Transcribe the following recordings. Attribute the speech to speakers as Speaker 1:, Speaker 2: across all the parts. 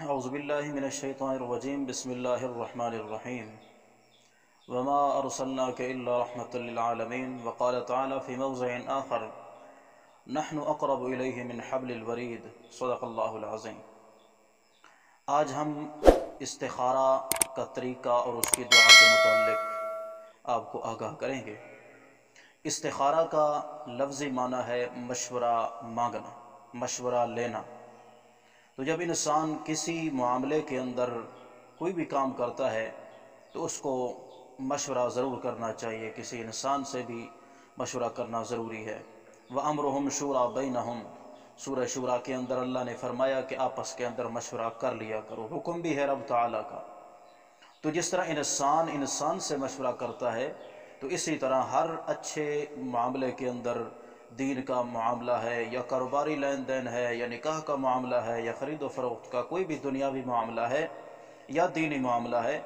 Speaker 1: اعوذ باللہ من الشیطان الرجیم بسم اللہ الرحمن الرحیم وما ارسلناک الا رحمۃ للعالمین وقال تعالی فی موضع آخر نحن اقرب الیہ من حبل الورید صدق اللہ العظیم۔ آج ہم استخارہ کا طریقہ اور اس کی دعا کے متعلق آپ کو آگاہ کریں گے۔ استخارہ کا لفظی معنی ہے مشورہ مانگنا، مشورہ لینا۔ تو جب انسان کسی معاملے کے اندر کوئی بھی کام کرتا ہے تو اس کو مشورہ ضرور کرنا چاہیے، کسی انسان سے بھی مشورہ کرنا ضروری ہے۔ وَأَمْرُهُمْ شُورَىٰ بَيْنَهُمْ، سورہ شورا کے اندر اللہ نے فرمایا کہ آپس کے اندر مشورہ کر لیا کرو، حکم بھی ہے رب تعالیٰ کا۔ تو جس طرح انسان سے مشورہ کرتا ہے تو اسی طرح ہر اچھے معاملے کے اندر، دین کا معاملہ ہے یا کاروباری لین دین ہے یا نکاح کا معاملہ ہے یا خرید و فروخت کا کوئی بھی دنیاوی معاملہ ہے یا دینی معاملہ ہے،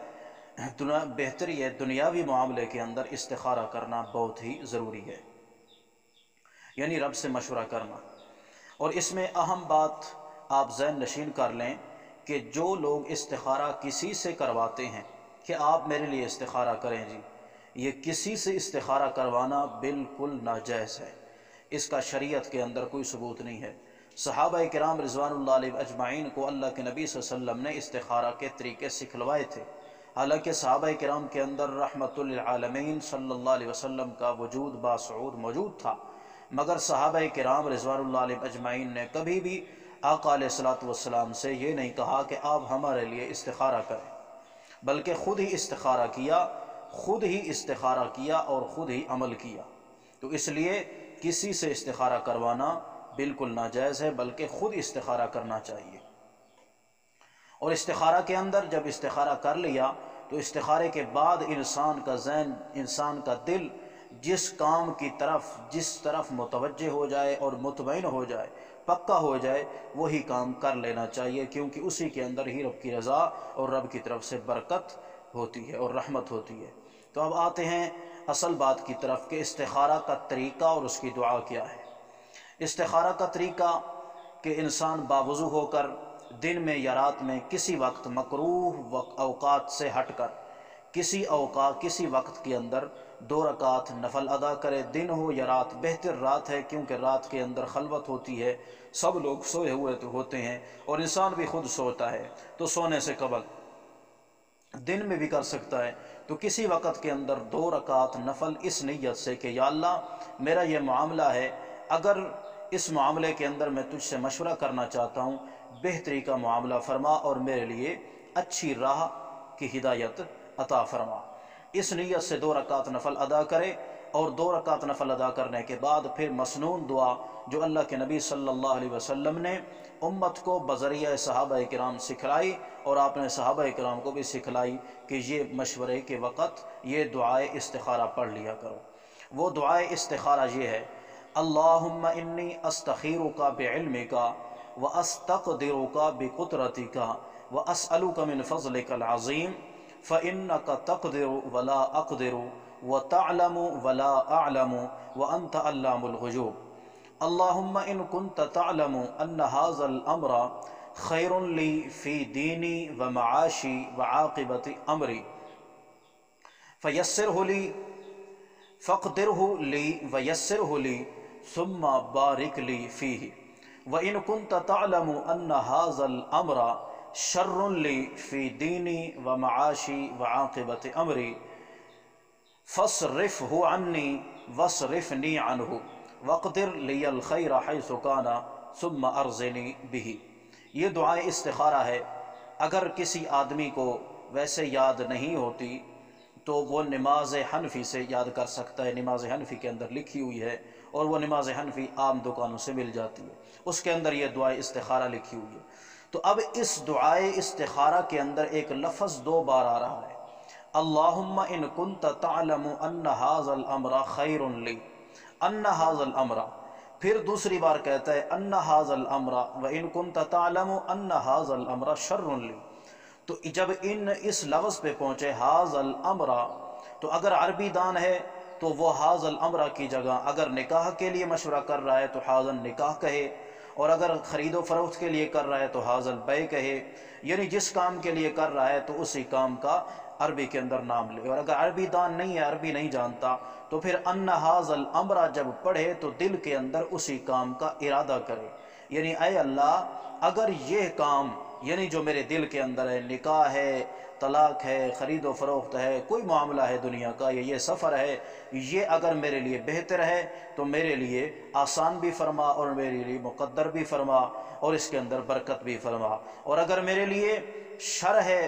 Speaker 1: بہتر یہ دنیاوی معاملے کے اندر استخارہ کرنا بہت ہی ضروری ہے، یعنی رب سے مشورہ کرنا۔ اور اس میں اہم بات آپ ذہن نشین کر لیں کہ جو لوگ استخارہ کسی سے کرواتے ہیں کہ آپ میرے لیے استخارہ کریں جی، یہ کسی سے استخارہ کروانا بالکل ناجائز ہے، اس کا شریعت کے اندر کوئی ثبوت نہیں ہے۔ صحابہ کرام رضوان اللہ علیہ اجمعین کو اللہ کے نبی صلی اللہ علیہ وسلم نے استخارہ کے طریقے سکھلوائے تھے، حالانکہ صحابہ کرام کے اندر رحمت للعالمین صلی اللہ علیہ وسلم کا وجود باسعود موجود تھا، مگر صحابہ کرام رضوان اللہ علیہ اجمعین نے کبھی بھی آقا علیہ السلام سے یہ نہیں کہا کہ آپ ہمارے لیے استخارہ کریں، بلکہ خود ہی استخارہ کیا اور خود ہی عمل کیا۔ تو اس لیے کسی سے استخارہ کروانا بالکل ناجائز ہے، بلکہ خود استخارہ کرنا چاہیے۔ اور استخارہ کے اندر جب استخارہ کر لیا تو استخارے کے بعد انسان کا ذہن، انسان کا دل جس کام کی جس طرف متوجہ ہو جائے اور مطمئن ہو جائے، پکا ہو جائے، وہی کام کر لینا چاہیے، کیونکہ اسی کے اندر ہی رب کی رضا اور رب کی طرف سے برکت ہوتی ہے اور رحمت ہوتی ہے۔ تو اب آتے ہیں اصل بات کی طرف کہ استخارہ کا طریقہ اور اس کی دعا کیا ہے۔ استخارہ کا طریقہ کہ انسان باوضو ہو کر دن میں یا رات میں کسی وقت مکروہ اوقات سے ہٹ کر کسی وقت کے اندر 2 رکعت نفل ادا کرے، دن ہو یا رات، بہتر رات ہے کیونکہ رات کے اندر خلوت ہوتی ہے، سب لوگ سوئے ہوئے ہوتے ہیں اور انسان بھی خود سوتا ہے، تو سونے سے قبل دن میں بھی کر سکتا ہے۔ تو کسی وقت کے اندر 2 رکعت نفل اس نیت سے کہ یا اللہ میرا یہ معاملہ ہے، اگر اس معاملے کے اندر میں تجھ سے مشورہ کرنا چاہتا ہوں، بہتری کا معاملہ فرما اور میرے لیے اچھی راہ کی ہدایت عطا فرما۔ اس نیت سے 2 رکعت نفل ادا کرے، اور 2 رکعت نفل ادا کرنے کے بعد پھر مسنون دعا جو اللہ کے نبی صلی اللہ علیہ وسلم نے امت کو بذریعہ صحابہ کرام سکھلائی اور آپ نے صحابہ کرام کو بھی سکھلائی کہ یہ مشورے کے وقت یہ دعائے استخارہ پڑھ لیا کرو۔ وہ دعائے استخارہ یہ ہے: اللہم انی استخیرک بعلمک واستقدرک بقدرتک واسألک من فضلک العظیم فإنک تقدر ولا اقدر وتعلم ولا اعلم وانت علام الغیوب۔ اللہم ان کنت تعلم ان ھذا الامر خیر لی فی دینی ومعاشی وعاقبت امری فیسرہ لی فاقدرہ لی ویسرہ لی ثم بارک لی فیہ، وَإِن كُنْتَ تَعْلَمُ أَنَّ هَذَا الْأَمْرَ شَرٌّ لِّي فِي دِينِي وَمَعَاشِي وَعَاقِبَةِ أَمْرِي فَاصْرِفْهُ عَنِّي وَاصْرِفْنِي عَنْهُ وَاقْدِرْ لِيَ الْخَيْرَ حَيْثُ كَانَ ثُمَّ أَرْزِنِي بِهِ۔ یہ دعائے استخارہ ہے۔ اگر کسی آدمی کو ویسے یاد نہیں ہوتی تو وہ نماز حنفی سے یاد کر سکتا ہے، نماز حنفی کے اندر لکھی ہوئی ہے اور وہ نماز حنفی عام دکانوں سے مل جاتی ہے، اس کے اندر یہ دعائے استخارہ لکھی ہوئی ہے۔ تو اب اس دعائے استخارہ کے اندر ایک لفظ 2 بار آ رہا ہے: اللہم ان کنت تعلم ان ھذا الامر خیر لی، ان ھذا الامر، پھر دوسری بار کہتا ہے ان ھذا الامر وان کنت تعلم ان ھذا الامر شر لی۔ تو جب اس لفظ پہ پہنچے ھذا الامر، تو اگر عربی دان ہے تو وہ ھذا الامر کی جگہ اگر نکاح کے لیے مشورہ کر رہا ہے تو ھذا النکاح کہے، اور اگر خرید و فروخت کے لیے کر رہا ہے تو حاضل بے کہے، یعنی جس کام کے لیے کر رہا ہے تو اسی کام کا عربی کے اندر نام لے۔ اور اگر عربی دان نہیں ہے، عربی نہیں جانتا، تو پھر ان حاضل امرا جب پڑھے تو دل کے اندر اسی کام کا ارادہ کرے، یعنی اے اللہ اگر یہ کام یعنی جو میرے دل کے اندر ہے، نکاح ہے، طلاق ہے، خرید و فروخت ہے، کوئی معاملہ ہے دنیا کا، یہ سفر ہے، یہ اگر میرے لیے بہتر ہے تو میرے لیے آسان بھی فرما اور میرے لیے مقدر بھی فرما اور اس کے اندر برکت بھی فرما، اور اگر میرے لیے شر ہے،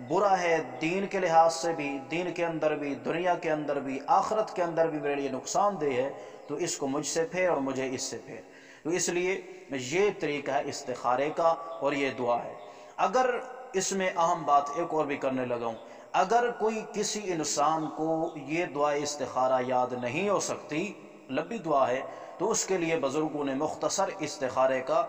Speaker 1: برا ہے، دین کے لحاظ سے بھی، دین کے اندر بھی، دنیا کے اندر بھی، آخرت کے اندر بھی میرے لیے نقصان دہ ہے، تو اس کو مجھ سے پھیر اور مجھے اس سے پھیر۔ تو اس لیے یہ طریقہ ہے استخارے کا اور یہ دعا ہے۔ اگر اس میں اہم بات ایک اور بھی کرنے لگا ہوں، اگر کوئی کسی انسان کو یہ دعا استخارہ یاد نہیں ہو سکتی، لمبی دعا ہے، تو اس کے لیے بزرگوں نے مختصر استخارے کا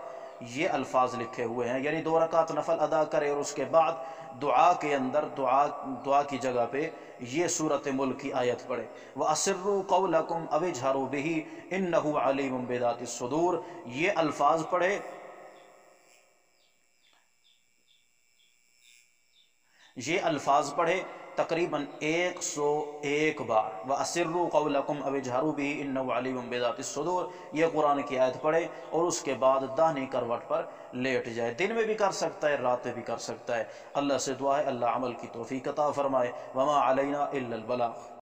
Speaker 1: یہ الفاظ لکھے ہوئے ہیں، یعنی 2 رکعت نفل ادا کرے اور اس کے بعد دعا کے اندر دعا کی جگہ پہ یہ سورۃ ملک کی آیت پڑھے، وَأَسِرُّوا قَوْلَكُمْ أَوِ اجْهَرُوا بِهِ إِنَّهُ عَلِيمٌ بِذَاتِ الصُّدُورِ، یہ الفاظ پڑھے، تقریباً 101 بار، وَأَسِرُّوا قَوْلَكُمْ أَوِ اجْهَرُوا بِهِ إِنَّهُ عَلِيمٌ بِذَاتِ الصُّدُورِ، یہ قرآن کی آیت پڑھے اور اس کے بعد داہنی کروٹ پر لیٹ جائے۔ دن میں بھی کر سکتا ہے، رات میں بھی کر سکتا ہے۔ اللہ سے دعا ہے اللہ عمل کی توفیق عطا فرمائے۔ وَمَا عَلَيْنَا إِلَّا الْبَلَاغُ۔